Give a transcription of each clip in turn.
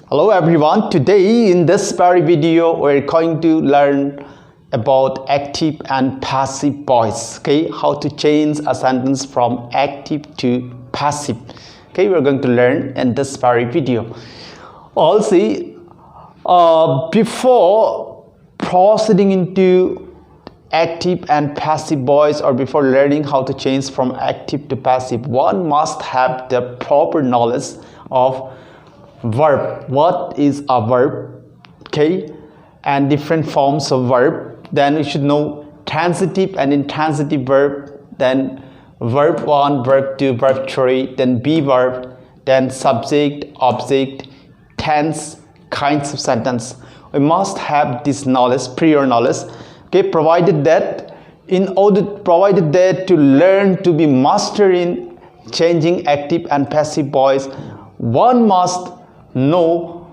Hello everyone, today in this very video we're going to learn about active and passive voice. Okay, how to change a sentence from active to passive. Okay, we're going to learn in this very video. Also, before proceeding into active and passive voice, or before learning how to change from active to passive, one must have the proper knowledge of verb. What is a verb? Okay, and different forms of verb. Then we should know transitive and intransitive verb, then verb 1, verb 2, verb 3, then be verb, then subject, object, tense, kinds of sentence. We must have this knowledge, prior knowledge. Okay, provided that to learn to be master in changing active and passive voice, one must know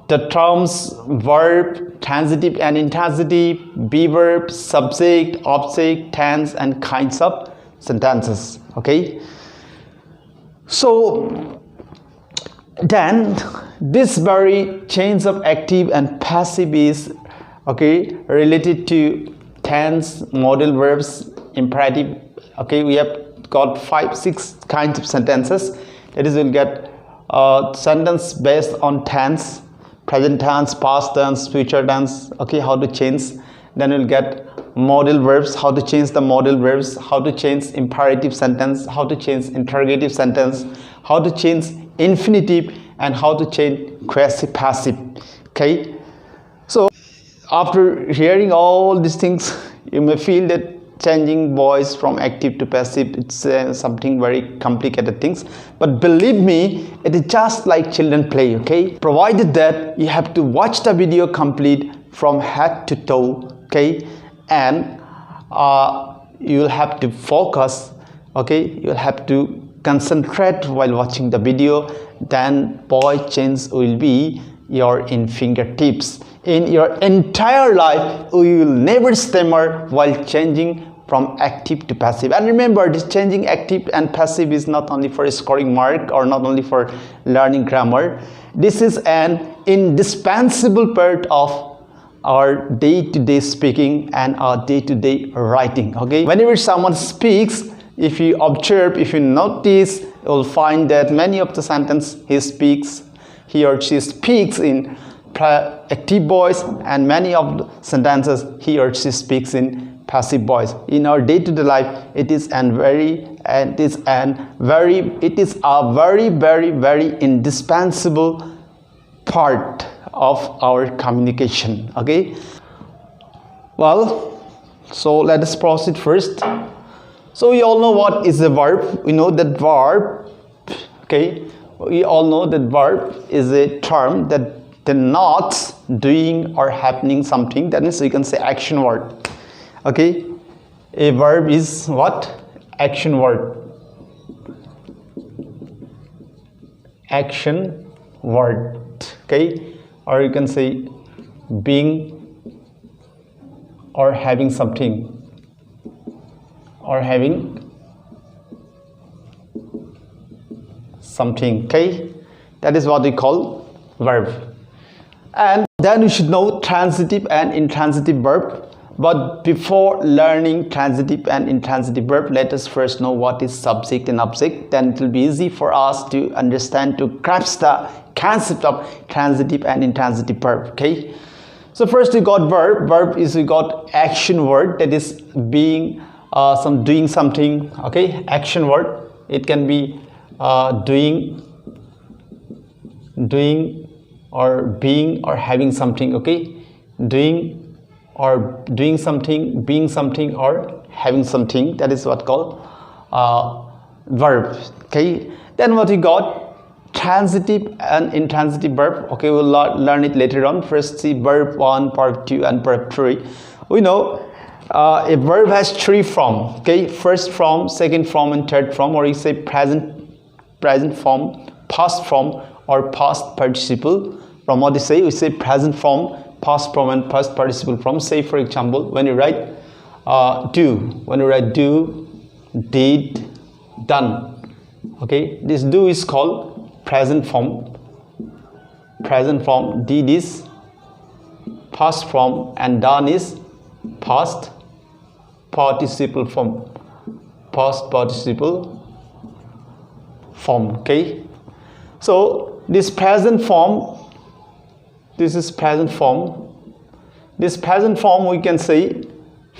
the terms verb, transitive and intransitive, be verb, subject, object, tense, and kinds of sentences. Okay, so then this very change of active and passive is related to tense, modal verbs, imperative. Okay, we have got 5-6 kinds of sentences. That is, we'll get sentence based on tense, present tense, past tense, future tense. Okay, how to change. Then we'll get modal verbs, how to change the modal verbs, how to change imperative sentence, how to change interrogative sentence, how to change infinitive, and how to change passive passive. Okay, so after hearing all these things, you may feel that changing voice from active to passive, it's something very complicated things, but believe me, it is just like children play. Okay, provided that you have to watch the video complete from head to toe. Okay, and you'll have to focus. Okay, you'll have to concentrate while watching the video. Then voice change will be in fingertips. In your entire life, you will never stammer while changing from active to passive. And remember, this changing active and passive is not only for scoring mark or not only for learning grammar. This is an indispensable part of our day-to-day speaking and our day-to-day writing. Okay, whenever someone speaks, if you observe, if you notice, you will find that many of the sentence he or she speaks in active voice, and many of the sentences he or she speaks in passive voice. In our day-to-day life, it is a very indispensable part of our communication. Okay, well, so let us proceed first. So we all know what is a verb. We know that verb, okay, we all know that verb is a term that denotes doing or happening something. That means you can say action word. Okay, a verb is what? Action word. Action word. Okay, or you can say being or having something, or having something. Okay, that is what we call verb. And then we should know transitive and intransitive verb. But before learning transitive and intransitive verb, let us first know what is subject and object. Then it will be easy for us to understand, to grasp the concept of transitive and intransitive verb. Okay, so first we got verb. Verb is we got action word, that is being doing something. Okay, action word. It can be doing or being or having something. Okay, doing or doing something, being something, or having something. That is what called verb. Okay, then what we got? Transitive and intransitive verb. Okay, we'll learn it later on. First see verb 1, verb 2, and verb 3. We know a verb has 3 forms. Okay, first form, second form, and third form, or you say present form, past form, or past participle. From what they say, we say present form, past form, and past participle form. Say for example, when you write do, did, done. Okay, this do is called present form. present form, did is past form, and done is past participle form. Past participle form. Okay, so this present form, this is present form. This present form we can say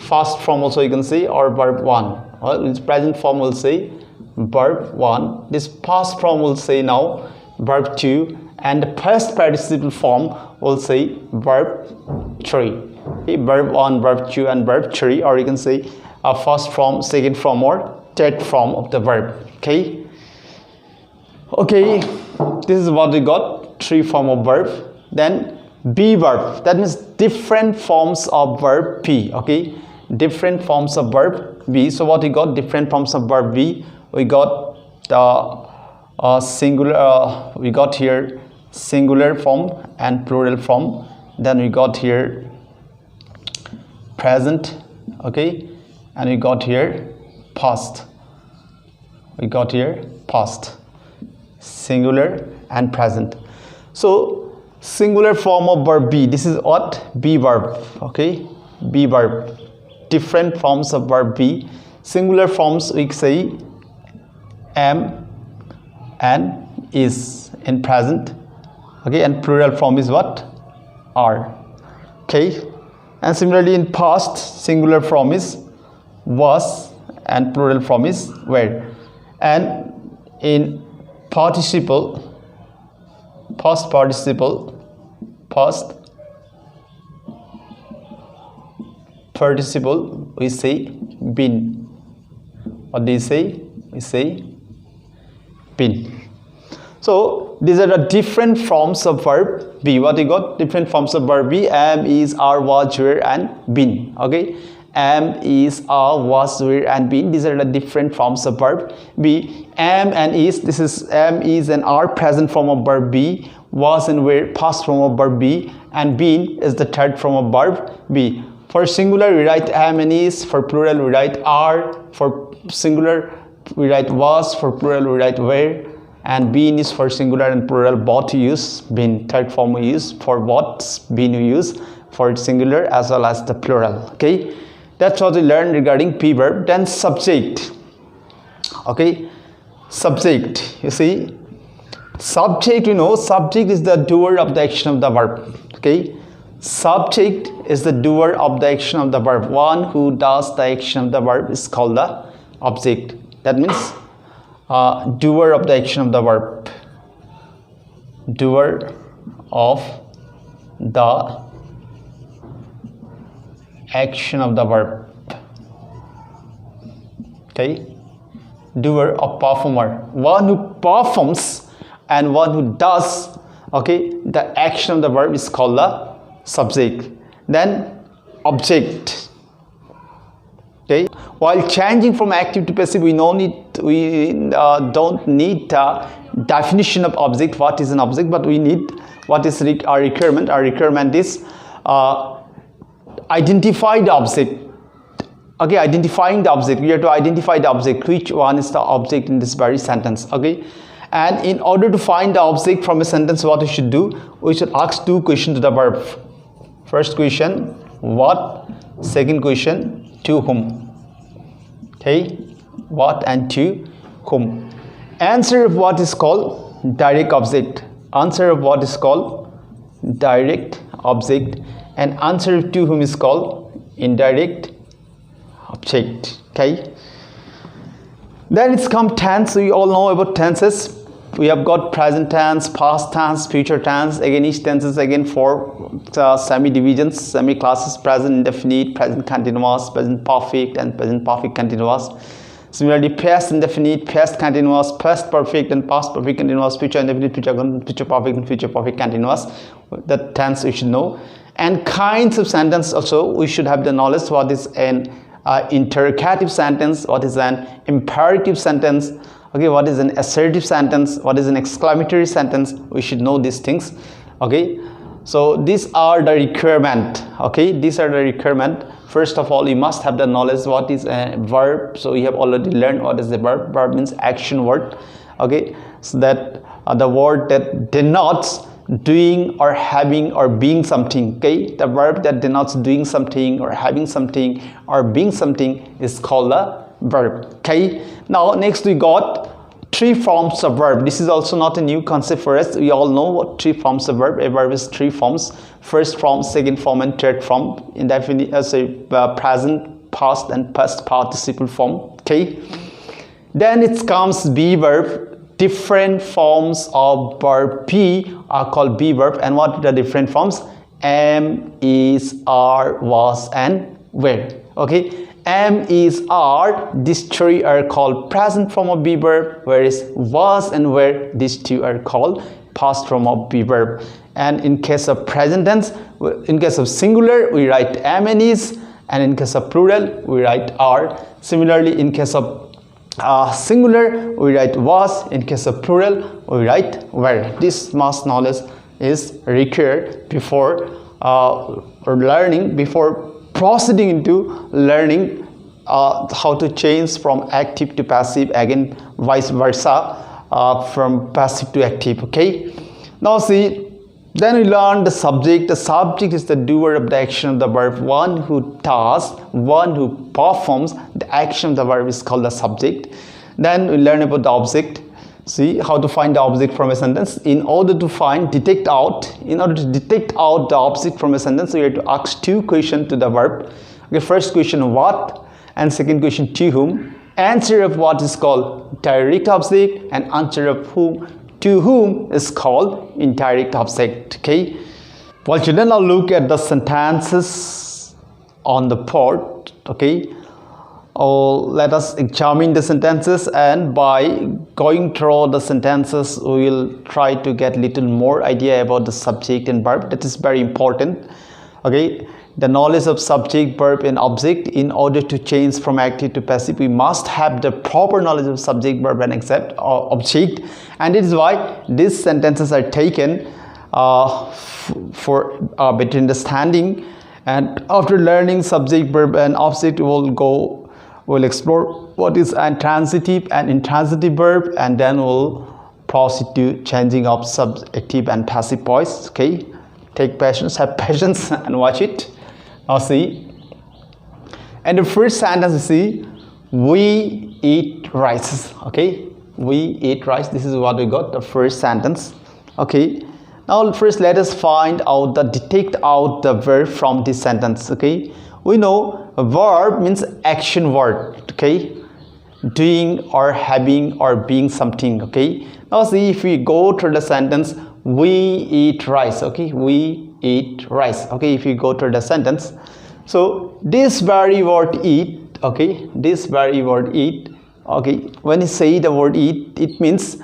past form also you can say, or verb 1. Well, this present form will say verb 1. This past form will say now verb 2, and the past participle form will say verb 3. Okay, verb 1, verb 2, and verb 3, or you can say a first form, second form, or third form of the verb. Okay, this is what we got, 3 form of verb. Then be verb, that means different forms of verb be. Okay, different forms of verb be. So what we got, different forms of verb be, we got the singular, we got here singular form and plural form. Then we got here present, okay, and we got here past. We got here past, singular and present. So singular form of verb be, this is what, be verb. Okay, be verb, different forms of verb be. Singular forms we say am and is in present. Okay, and plural form is what, are. Okay, and similarly in past, singular form is was and plural form is were. And in participle, past participle, past participle, we say been. What do you say? We say been. So these are the different forms of verb be. What you got? Different forms of verb be: am, is, are, was, were, and been. Okay, am, is, are, was, were, and been. These are the different forms of verb be. Am and is, this is am, is, and are, present form of verb be. Was and were, past form of verb be, and been is the third form of verb be. For singular we write am and is, for plural we write are, for singular we write was, for plural we write were, and been is for singular and plural both use. Been, third form we use for what, been we use for singular as well as the plural. Okay, that's what we learned regarding be verb. Then subject. Okay, subject, you see, subject, you know, subject is the doer of the action of the verb. Okay, subject is the doer of the action of the verb. One who does the action of the verb is called the object. That means doer of the action of the verb. Doer of the action of the verb. Okay, doer or performer, one who performs and one who does, okay, the action of the verb is called the subject. Then object. Okay, while changing from active to passive, we don't need a definition of object, what is an object, but we need what is our requirement. Our requirement is identify the object. Okay, identifying the object, we have to identify the object, which one is the object in this very sentence. Okay, and in order to find the object from a sentence, what we should do, we should ask 2 questions to the verb. First question, what? Second question, to whom? Okay, what and to whom? Answer of what is called direct object. Answer of what is called direct object, and answer to whom is called indirect object. Okay, then it's come tense. We all know about tenses. We have got present tense, past tense, future tense. Again, each tense is again 4 semi divisions, semi classes: present indefinite, present continuous, present perfect, and present perfect continuous. Similarly, past indefinite, past continuous, past perfect, and past perfect continuous, future indefinite, future perfect, and future perfect continuous. That tense we should know. And kinds of sentence also we should have the knowledge. What is an interrogative sentence? What is an imperative sentence? Okay, what is an assertive sentence? What is an exclamatory sentence? We should know these things. Okay, so these are the requirement. Okay, these are the requirement. First of all, you must have the knowledge what is a verb. So we have already learned what is the verb. Verb means action word. Okay, so that the word that denotes doing or having or being something. Okay, the verb that denotes doing something or having something or being something is called a verb. Okay, now next we got three forms of verb. This is also not a new concept for us. We all know what three forms of verb. A verb is three forms: first form, second form, and third form. Indefinite as a present, past, and past participle form. Okay, then it comes be verb. Different forms of verb be are called be verb. And what are the different forms? Am, is, are, was, and were. Okay, am, is, are, these three are called present form of be verb, whereas was and were, these two are called past form of be verb. And in case of present tense, in case of singular, we write am and is, and in case of plural, we write are. Similarly, in case of singular, we write was. In case of plural, we write were. This much knowledge is required before before proceeding into learning how to change from active to passive, again vice versa, from passive to active. Okay, now see, then we learn the subject. The subject is the doer of the action of the verb, one who does, one who performs the action of the verb is called the subject. Then we learn about the object. See how to find the object from a sentence. In order to detect out the object from a sentence, we have to ask two questions to the verb. Okay, first question what, and second question to whom. Answer of what is called direct object, and answer of whom to whom is called indirect object. Okay, well children, now look at the sentences on the board. Okay, let us examine the sentences, and by going through the sentences we will try to get little more idea about the subject and verb. That is very important. Okay, the knowledge of subject, verb, and object. In order to change from active to passive, we must have the proper knowledge of subject, verb, and object. And it is why these sentences are taken for better understanding. And after learning subject, verb, and object, we'll explore what is intransitive and intransitive verb, and then we'll proceed to changing of subjective and passive voice. Okay, take patience, have patience, and watch it. Now see, and the first sentence you see, we eat rice. Okay, we eat rice. This is what we got, the first sentence. Okay, now first let us detect out the verb from this sentence. Okay, we know a verb means action word. Okay, doing or having or being something. Okay, now see, if we go through the sentence, we eat rice. Okay, we eat rice. Okay, if you go to the sentence, so this very word eat. Okay, this very word eat. Okay, when you say the word eat, it means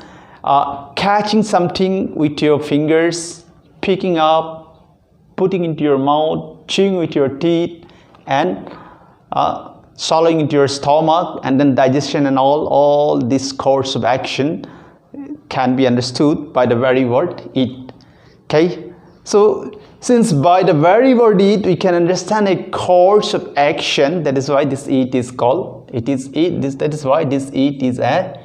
catching something with your fingers, picking up, putting into your mouth, chewing with your teeth, and swallowing into your stomach, and then digestion and all this course of action can be understood by the very word eat. Okay, so since by the very word eat we can understand a course of action, that is why this eat is called that is why this eat is a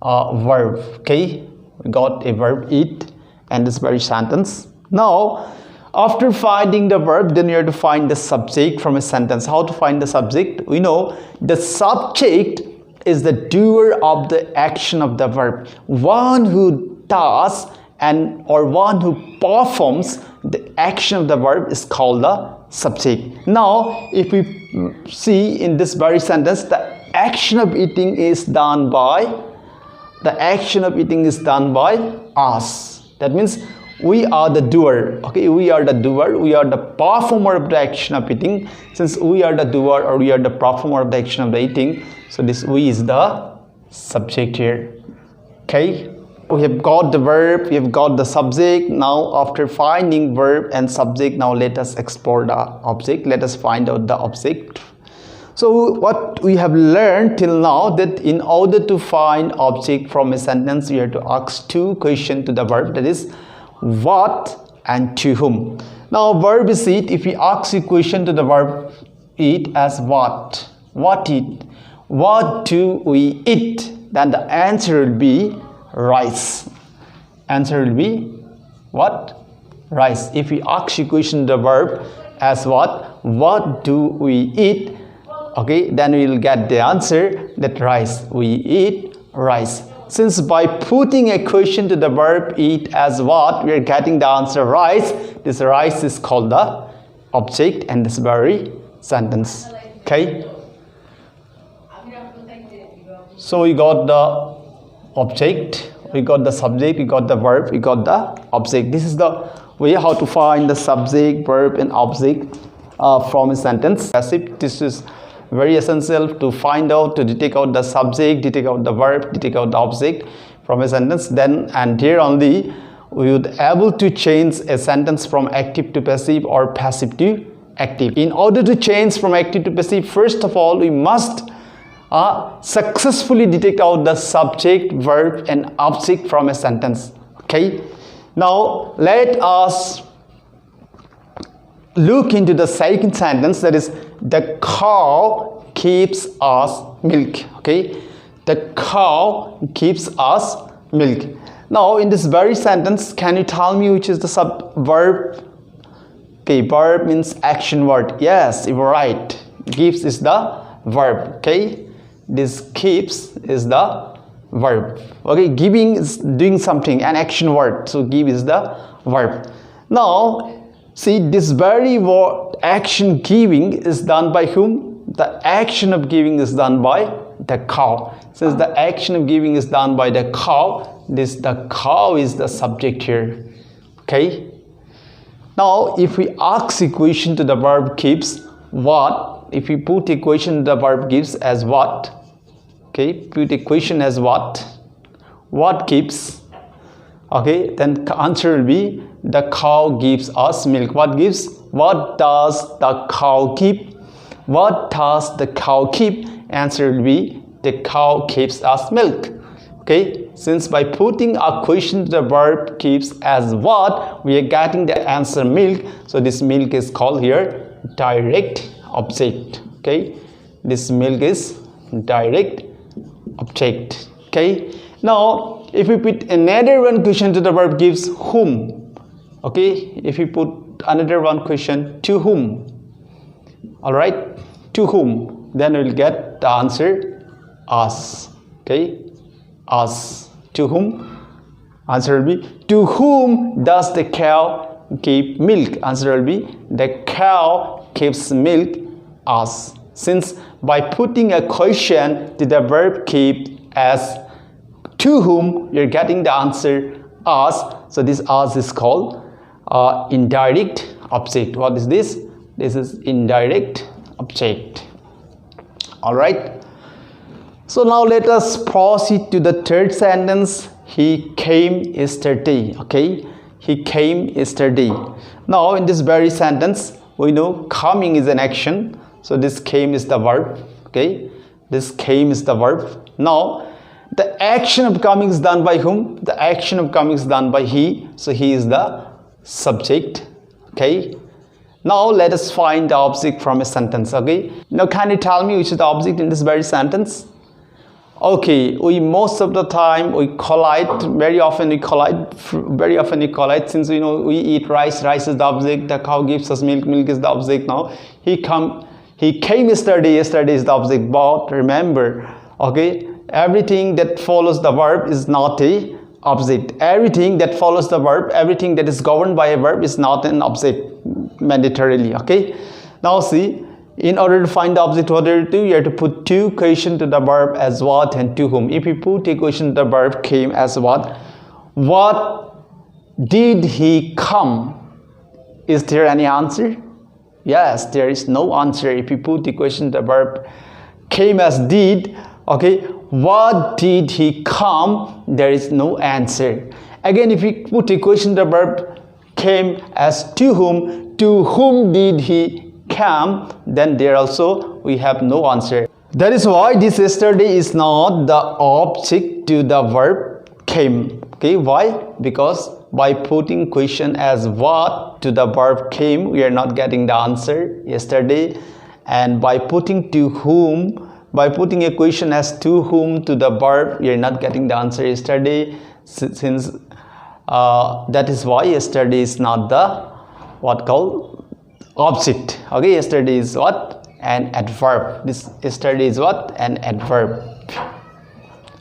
verb. Okay, we got a verb eat and this very sentence. Now after finding the verb, then you have to find the subject from a sentence. How to find the subject? We know the subject is the doer of the action of the verb, one who does or one who performs the action of the verb is called the subject. Now if we see in this very sentence, the action of eating is done by us. That means we are the doer. Okay, we are the doer, we are the performer of the action of eating. Since we are the doer or we are the performer of the action of the eating, so this we is the subject here. Okay, we have got the verb, we have got the subject. Now after finding verb and subject, now let us explore the object. Let us find out the object. So what we have learned till now, that in order to find object from a sentence, we have to ask two questions to the verb, that is what and to whom. Now verb is eat. If we ask a question to the verb eat as what eat, what do we eat, then the answer will be rice. Answer will be what? Rice. If we ask you question the verb as what do we eat? Okay, then we will get the answer that rice. We eat rice. Since by putting a question to the verb eat as what, we are getting the answer rice. This rice is called the object in this very sentence. Okay. So we got the object, we got the subject, we got the verb, we got the object. This is the way how to find the subject, verb and object from a sentence. Passive. This is very essential to find out, to detect out the subject, detect out the verb, detect out the object from a sentence. Then and here only we would able to change a sentence from active to passive or passive to active. In order to change from active to passive, first of all we must successfully detect out the subject, verb and object from a sentence. Okay, now let us look into the second sentence, that is the cow keeps us milk. Okay, the cow keeps us milk. Now in this very sentence, can you tell me which is the verb? Okay, verb means action word. Yes, you were right. Gives is the verb. Okay, this keeps is the verb. Okay, giving is doing something, an action word. So give is the verb. Now see, this very word action giving is done by whom? The action of giving is done by the cow. Since the action of giving is done by the cow, the cow is the subject here. Okay. Now if we ask equation to the verb keeps what, if we put equation to the verb gives as what, okay, put equation as what keeps, okay, then answer will be the cow gives us milk. What gives? What does the cow keep? What does the cow keep? Answer will be the cow keeps us milk. Okay, since by putting a question to the verb keeps as what, we are getting the answer milk. So this milk is called here direct object. Okay, this milk is direct object. Okay, now if we put another one question to the verb gives whom. Okay, if we put another one question to whom, all right, to whom, then we will get the answer us. Okay, us. To whom? Answer will be to whom does the cow keep milk? Answer will be the cow keeps milk us. Since by putting a question to the verb keep as to whom, you're getting the answer us. So this us is called indirect object. What is this? This is indirect object. All right. So now let us proceed to the third sentence. He came yesterday. Okay, he came yesterday. Now in this very sentence, we know coming is an action. So this came is the verb. Okay, this came is the verb. Now the action of coming is done by whom? The action of coming is done by he. So he is the subject. Okay. Now let us find the object from a sentence. Okay. Now can you tell me which is the object in this very sentence? Okay, we most of the time we collide, very often we collide, since we know we eat rice, rice is the object, the cow gives us milk, milk is the object. Now he came yesterday, yesterday is the object. But remember, okay, everything that follows the verb is not a object. Everything that follows the verb, everything that is governed by a verb is not an object mandatorily. Okay, now see, in order to find the object, what do you do? You have to put two question to the verb as what and to whom. If you put a question to the verb came as what did he come? Is there any answer? Yes, there is no answer. If you put the question to the verb came as did, okay, what did he come? There is no answer. Again, if you put a question to the verb came as to whom did he come, then there also we have no answer. That is why this yesterday is not the object to the verb came. Okay, why? Because by putting question as what to the verb came, we are not getting the answer yesterday. And by putting to whom, by putting a question as to whom to the verb, we are not getting the answer yesterday. Since that is why yesterday is not the what called object. Okay, yesterday is what? An adverb. This yesterday is what? An adverb.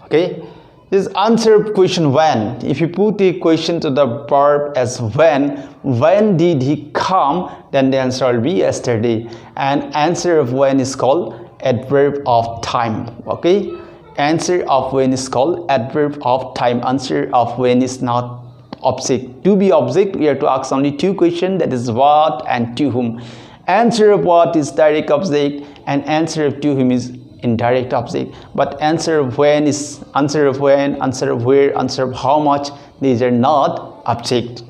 Okay, this answer question when. If you put a question to the verb as when did he come, then the answer will be yesterday. And answer of when is called adverb of time. Okay, answer of when is called adverb of time. Answer of when is not object. To be object, we have to ask only two questions, that is what and to whom. Answer of what is direct object, and answer of to whom is indirect object. But answer of when is answer of when, answer of where, answer of how much, these are not object.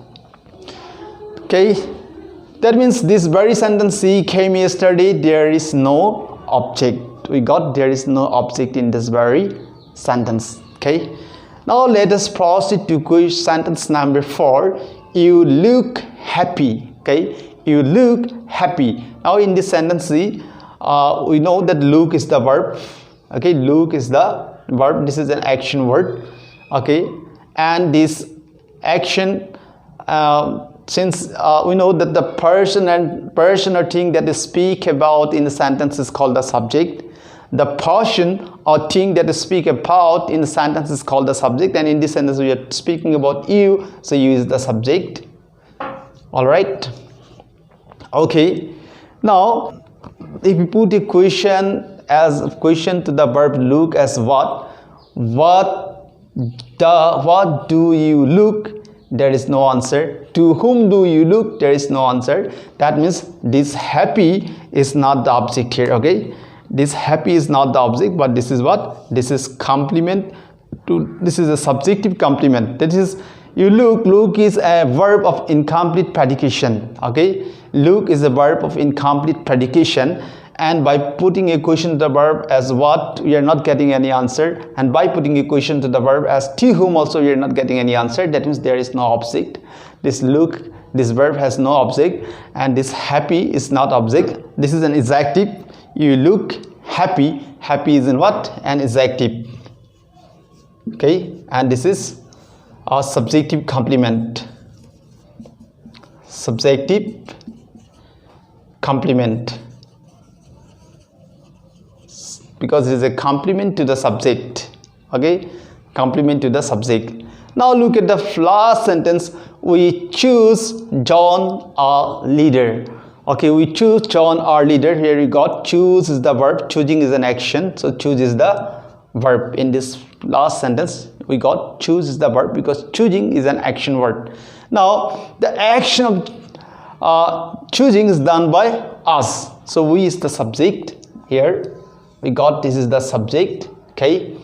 Okay, that means this very sentence, he came yesterday, there is no object. We got there is no object in this very sentence. Okay, now let us proceed to sentence number 4. You look happy. Okay, you look happy. Now in this sentence, we know that look is the verb. Okay, look is the verb. This is an action word. Okay, and this action, since we know that the person or thing that they speak about in the sentence is called the subject. The person or thing that they speak about in the sentence is called the subject, and in this sentence we are speaking about you, so you is the subject. All right. Okay, now if you put a question as a question to the verb look as what do you look, there is no answer. To whom do you look, there is no answer. That means this happy is not the object here. Okay, this happy is not the object, but this is what? This is complement to, this is a subjective complement. That is, you look is a verb of incomplete predication. Okay, look is a verb of incomplete predication, and by putting a question to the verb as what, we are not getting any answer, and by putting a question to the verb as to whom also we are not getting any answer. That means there is no object. This look, this verb has no object, and this happy is not object. This is an adjective. You look happy. Happy is in what? An adjective. Okay, and this is a subjective complement. Subjective complement, because it is a complement to the subject. Okay, complement to the subject. Now look at the last sentence. We choose John our leader. Okay, we choose John our leader. Here you got choose is the verb, choosing is an action, so choose is the verb. In this last sentence we got choose is the verb because choosing is an action word. Now the action of choosing is done by us, so we is the subject. Here we got this is the subject. Okay,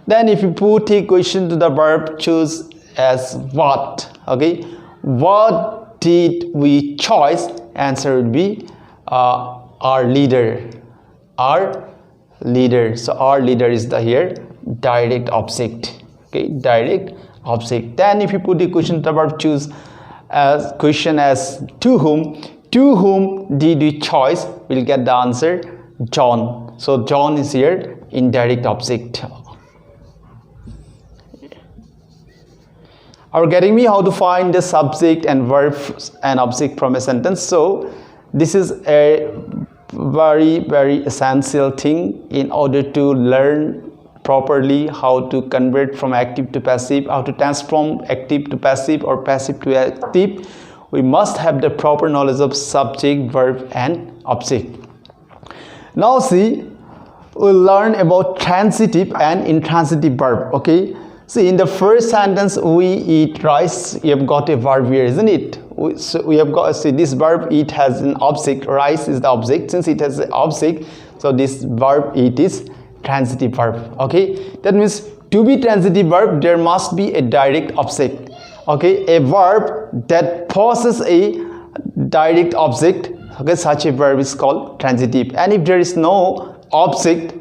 then if you put a question to the verb choose as what, okay, what did we choose, answer would be our leader. Our leader. So our leader is the here direct object. Okay, direct object. Then if you put the question to the verb choose as question as to whom did we choose, we'll get the answer John. So John is here indirect object. Are you getting me how to find the subject and verb and object from a sentence? So this is a very essential thing in order to learn properly how to convert from active to passive, how to transform active to passive or passive to active. We must have the proper knowledge of subject, verb and object. Now see, we'll learn about transitive and intransitive verb. Okay, see, in the first sentence we eat rice, you have got a verb here, isn't it? So we have got, see, this verb eat has an object, rice is the object. Since it has an object, so this verb eat is transitive verb. Okay, that means to be transitive verb there must be a direct object. Okay, a verb that possesses a direct object, okay, such a verb is called transitive. And if there is no object,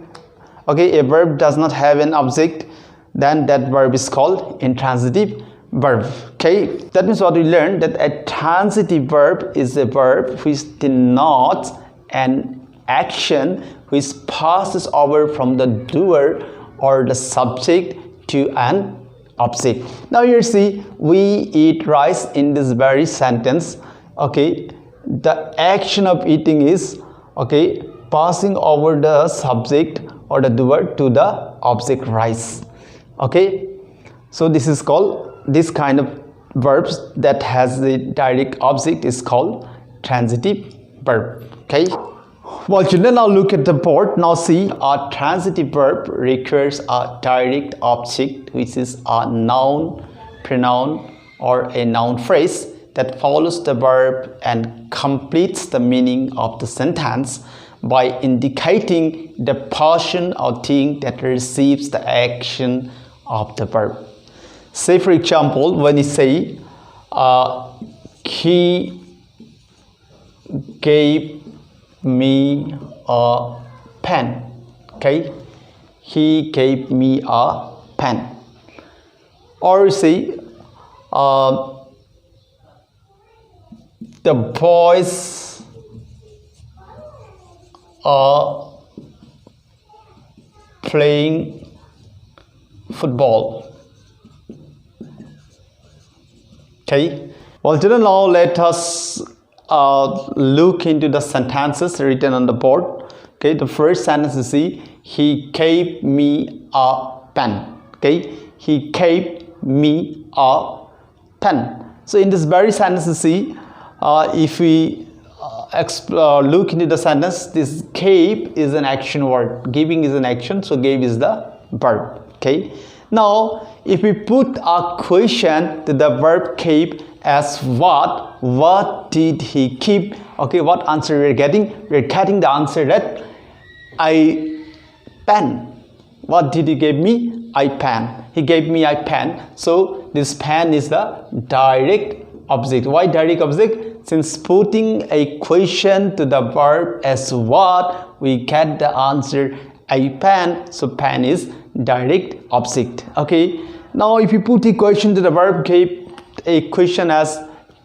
okay, a verb does not have an object, then that verb is called intransitive verb. Okay, that means what we learned, that a transitive verb is a verb which denotes an action which passes over from the doer or the subject to an object. Now here see, we eat rice in this very sentence. Okay, the action of eating is, okay, passing over the subject or the doer to the object rice. Okay, so this is called, this kind of verbs that has the direct object is called transitive verb. Okay, well children, now look at the board. Now see, a transitive verb requires a direct object, which is a noun, pronoun, or a noun phrase that follows the verb and completes the meaning of the sentence by indicating the person or thing that receives the action of the verb. Say for example, when you say he gave me a pen. Okay, he gave me a pen. Or you say the boys are playing football. Okay, well children, now let us look into the sentences written on the board. Okay, the first sentence you see, he gave me a pen. Okay, he gave me a pen. So in this very sentence you see, if we look into the sentence, this gave is an action word, giving is an action, so gave is the verb. Okay, now if we put a question to the verb gave as what did he keep? Okay, what answer we're getting? We're getting the answer that I pen. What did he give me? I pen. He gave me a pen. So this pen is the direct object. Why direct object? Since putting a question to the verb as what, we get the answer a pen. So pen is direct object. Okay, now if you put a question to the verb gave, a question as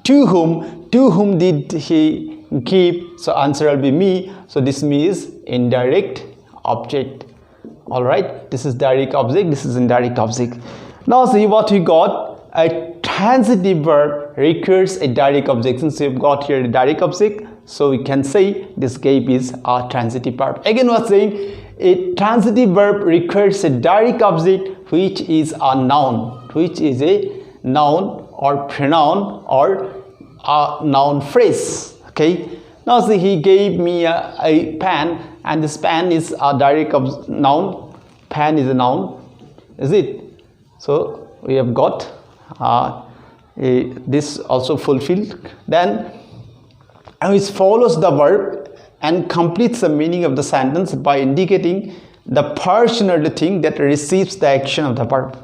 to whom did he give? So answer will be me. So this me is indirect object. All right, this is direct object, this is indirect object. Now see what we got. A transitive verb requires a direct object. Since we've got here a direct object, so we can say this gave is a transitive verb. Again, we're saying a transitive verb requires a direct object, which is a noun, which is a noun or pronoun or a noun phrase. Okay, now see, he gave me a pen, and this pen is a direct noun, pen is a noun, is it? So we have got this also fulfilled. Then which follows the verb and completes the meaning of the sentence by indicating the person or the thing that receives the action of the verb.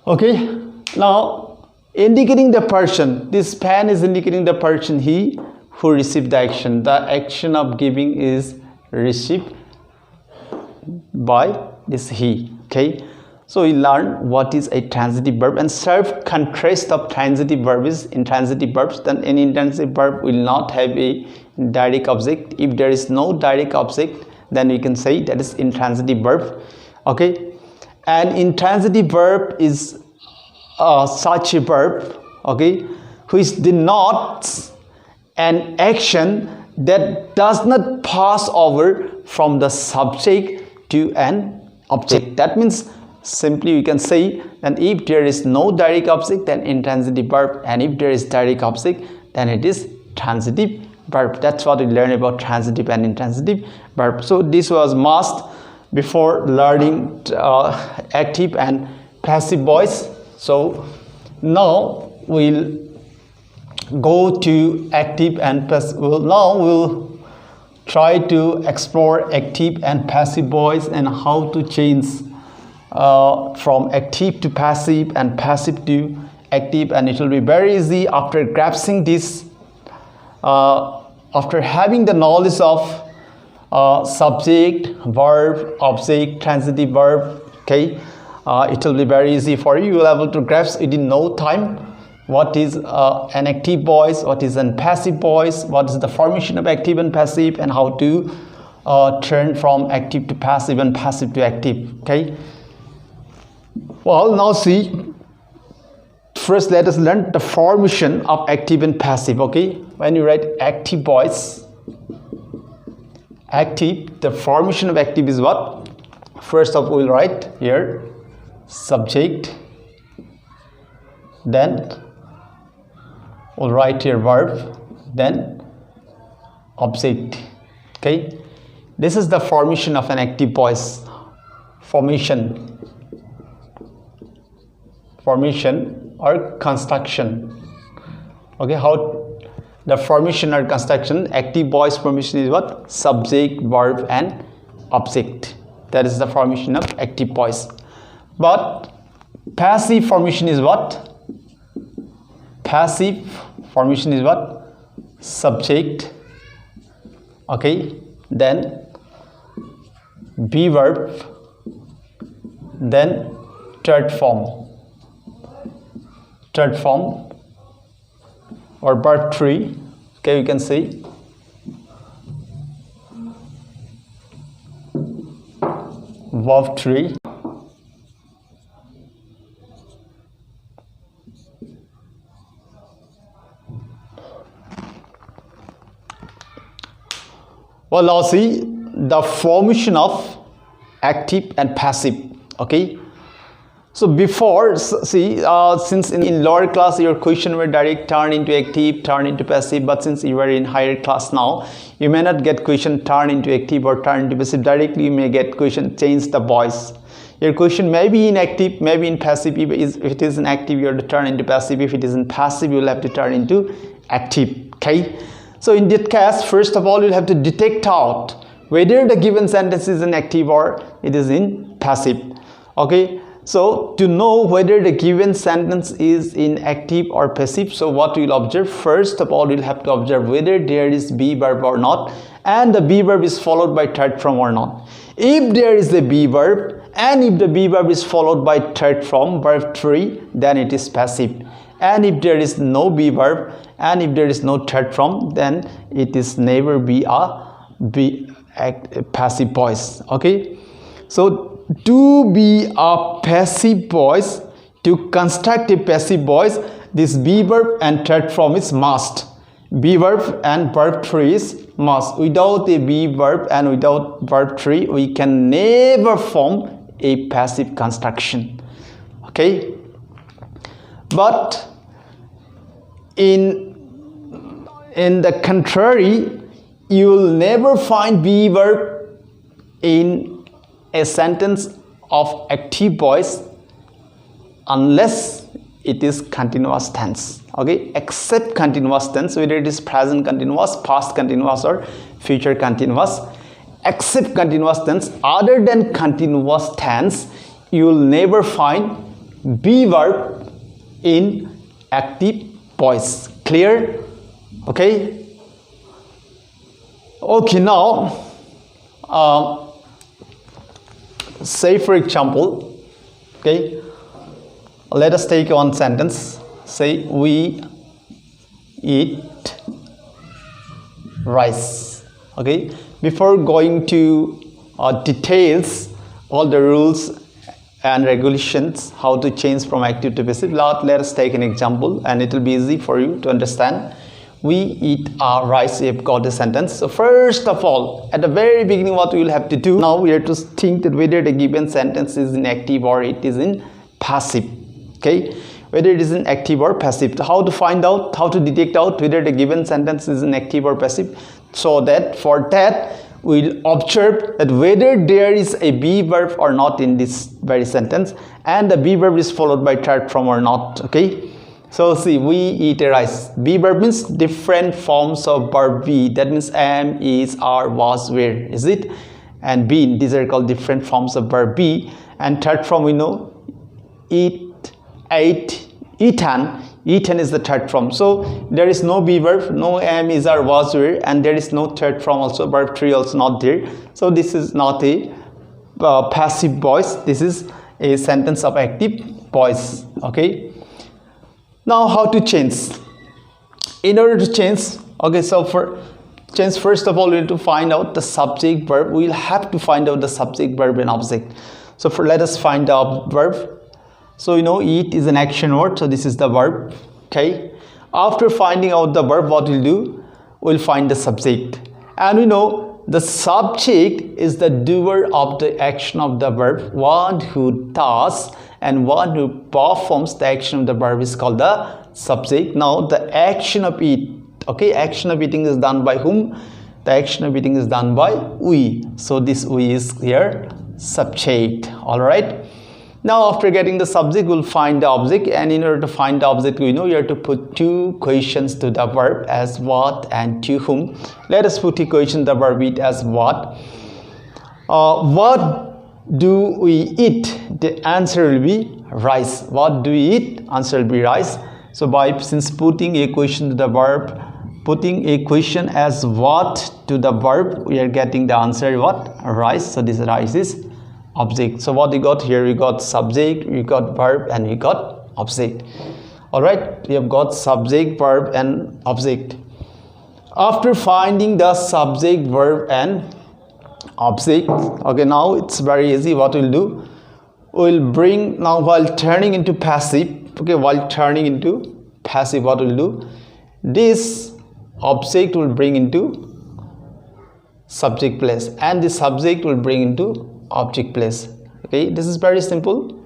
Okay, now indicating the person, this pen is indicating the person, he who received the action. The action of giving is received by this he. Okay, so we learn what is a transitive verb, and self contrast of transitive verb is intransitive verbs. Then an intransitive verb will not have a direct object. If there is no direct object, then we can say that is intransitive verb. Okay, and intransitive verb is such a verb, okay, which denotes an action that does not pass over from the subject to an object. That means simply we can say that if there is no direct object, then intransitive verb, and if there is direct object, then it is transitive verb. That's what we learn about transitive and intransitive verb. So this was must before learning active and passive voice. So now we'll go to active and passive. Now we'll try to explore active and passive voice and how to change from active to passive and passive to active, and it will be very easy after grasping this, after having the knowledge of subject, verb, object, transitive verb. Okay, it will be very easy for you. You will be able to grasp within no time what is an active voice, what is a passive voice, what is the formation of active and passive, and how to turn from active to passive and passive to active. Okay, Well, now see, first let us learn the formation of active and passive. Okay, when you write active voice, active, the formation of active is what? First of all, we'll write here subject, then we'll write here verb, then object. Okay, this is the formation of an active voice. Formation or construction. Okay, how the formation or construction, active voice formation is what? Subject, verb and object. That is the formation of active voice. But passive formation is what? Passive formation is what? Subject, okay, then be verb, then third form or verb 3. Okay, you can see verb 3. Well, now see the formation of active and passive. Okay, so before, see, since in lower class your question were direct turn into active, turn into passive, but since you are in higher class now, you may not get question turn into active or turn into passive directly. You may get question change the voice. Your question may be in active, maybe in passive. If it is in active, you have to turn into passive. If it is in passive, you will have to turn into active. Okay, so in that case, first of all, you'll have to detect out whether the given sentence is in active or it is in passive. Okay, so to know whether the given sentence is in active or passive, so what we'll observe, first of all, we'll have to observe whether there is be verb or not, and the be verb is followed by third form or not. If there is a be verb and if the be verb is followed by third form, verb 3, then it is passive. And if there is no be verb and if there is no third form, then it is never be a passive voice. Okay, so to be a passive voice, to construct a passive voice, this be verb and third form is must. Be verb and verb 3 is must. Without a be verb and without verb 3, we can never form a passive construction. Okay, but in the contrary, you will never find be verb in a sentence of active voice unless it is continuous tense. Okay, except continuous tense, whether it is present continuous, past continuous or future continuous. Except continuous tense, other than continuous tense, you will never find be verb in active voice. Clear? Okay, okay, now say for example, okay, let us take one sentence. Say we eat rice. Okay, before going to details, all the rules and regulations, how to change from active to passive, let us take an example and it will be easy for you to understand. We eat rice. We have got a sentence. So first of all, at the very beginning, what we will have to do now, we have to think that whether the given sentence is in active or it is in passive. Okay, whether it is in active or passive. How to find out, how to detect out whether the given sentence is in active or passive? So that for that we'll observe that whether there is a be verb or not in this very sentence, and the be verb is followed by third form or not. Okay, so see, we eat a rice. Be verb means different forms of verb be. That means am, is, are, was, were, is it? And been. These are called different forms of verb be. And third form we know, eat, ate, eaten. Eaten is the third form. So there is no be verb, no am, is, are, was, were, and there is no third form also. Verb 3 also not there. So this is not a passive voice. This is a sentence of active voice. Okay. Now how to change? In order to change, okay, so for change, first of all we need to find out the subject verb. We'll have to find out the subject verb and object. So let us find the verb. So you know eat is an action word, so this is the verb. Okay, after finding out the verb, what we'll do, we'll find the subject. And we know the subject is the doer of the action of the verb, one who does and one who performs the action of the verb is called the subject. Now the action of eat, okay, action of eating is done by whom? The action of eating is done by we. So this we is here subject. All right. Now after getting the subject, we'll find the object, and in order to find the object, we know you have to put two questions to the verb as what and to whom. Let us put equation the verb eat as what. What do we eat? The answer will be rice. What do we eat? Answer will be rice. So since putting a question to the verb, putting a question as what to the verb, we are getting the answer what? Rice. So this rice is object. So what we got here, we got subject, we got verb, and we got object. All right, we have got subject, verb, and object. After finding the subject, verb, and object, okay, now it's very easy. What we'll do, we'll bring now while turning into passive, okay, while turning into passive, what we'll do, this object will bring into subject place, and the subject will bring into object place. Okay, this is very simple.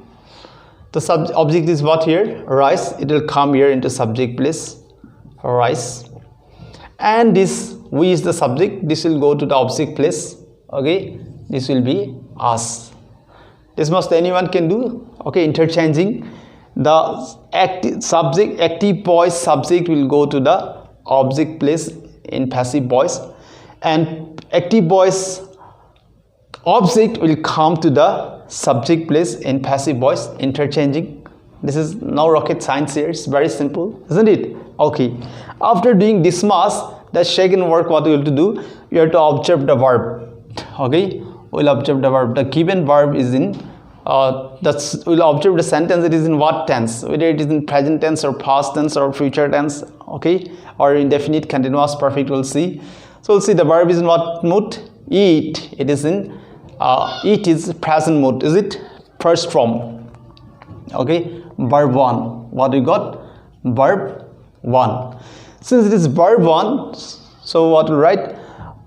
The object is what here? Rice. It will come here into subject place, rice, and this we is the subject. This will go to the object place. Okay, this will be us. This must anyone can do. Okay, interchanging the active subject, active voice subject will go to the object place in passive voice, and active voice object will come to the subject place in passive voice, interchanging. This is no rocket science here. It's very simple, isn't it? Okay, after doing this much, the second work what we have to do, you have to observe the verb. Okay, we'll observe the verb. The given verb is in we'll observe the sentence. It is in what tense, whether it is in present tense or past tense or future tense, okay, or indefinite continuous perfect. We'll see. So we'll see the verb is in what mood? Eat. It is in it is present mood. Is it first form? Okay, verb 1. What we got? Verb 1. Since it is verb 1, so what we write?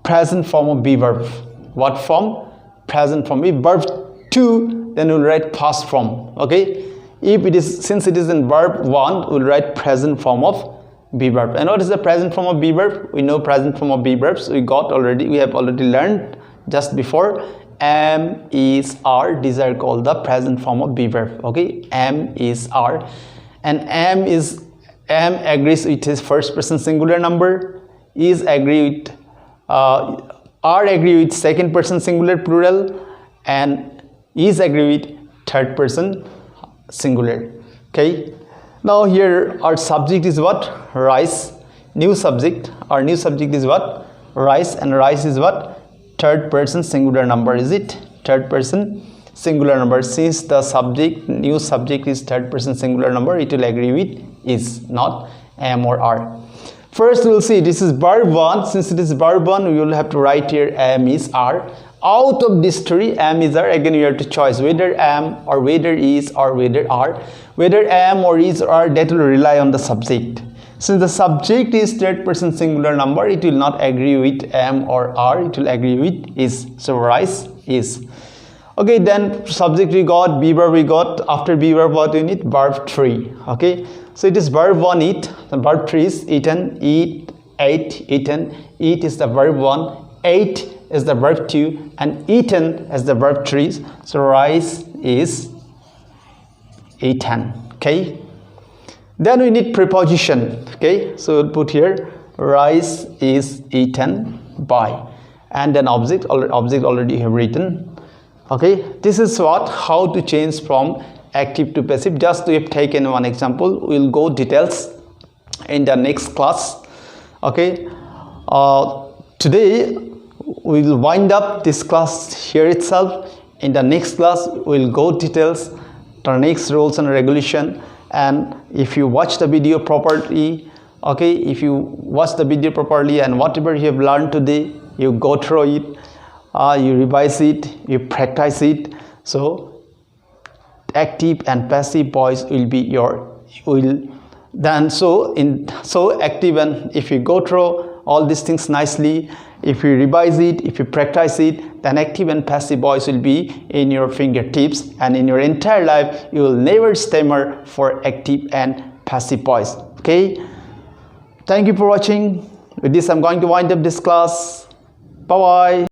Present form of be verb. What form? Present form. If verb 2, then we'll write past form. Okay, if it is, since it is in verb 1, we'll write present form of be verb. And what is the present form of be verb? We know present form of be verbs. We have already learned just before. Am, is, are. These are called the present form of be verb. Okay, am, is, are, and am agrees with his first person singular number. Is agree with are agree with second person singular plural, and is agree with third person singular. Okay, now here our subject is what? Rice. New subject. Our new subject is what? Rice, and rice is what? Third person singular number. Is it third person singular number? Since the subject, new subject is third person singular number, it will agree with is, not am or are. First we will see this is verb 1. Since it is verb 1, we will have to write here am, is, are. Out of these three, am, is, are, again you have to choose whether am or whether is or whether are. Whether am or is or are, that will rely on the subject. Since the subject is third person singular number, it will not agree with am or are, it will agree with is. So rice is. Okay, then subject we got, be verb we got. After be verb, what we need? Verb 3. Okay, so it is verb 1 eat, the verb 3 is eaten, eat, ate, eaten. Eat is the verb 1, ate is the verb 2, and eaten is the verb 3. So rice is eaten. Okay, then we need preposition. Okay, so we'll put here rice is eaten by, and then object already have written. Okay, this is what, how to change from active to passive. Just we have taken one example. We'll go details in the next class. Okay, today we will wind up this class here itself. In the next class we'll go details, the next rules and regulation. And if you watch the video properly, okay, if you watch the video properly and whatever you have learned today, you go through it, you revise it, you practice it. So active and passive voice will be so active, and if you go through all these things nicely, if you revise it, if you practice it, then active and passive voice will be in your fingertips, and in your entire life you will never stammer for active and passive voice. Okay, thank you for watching. With this, I'm going to wind up this class. Bye bye.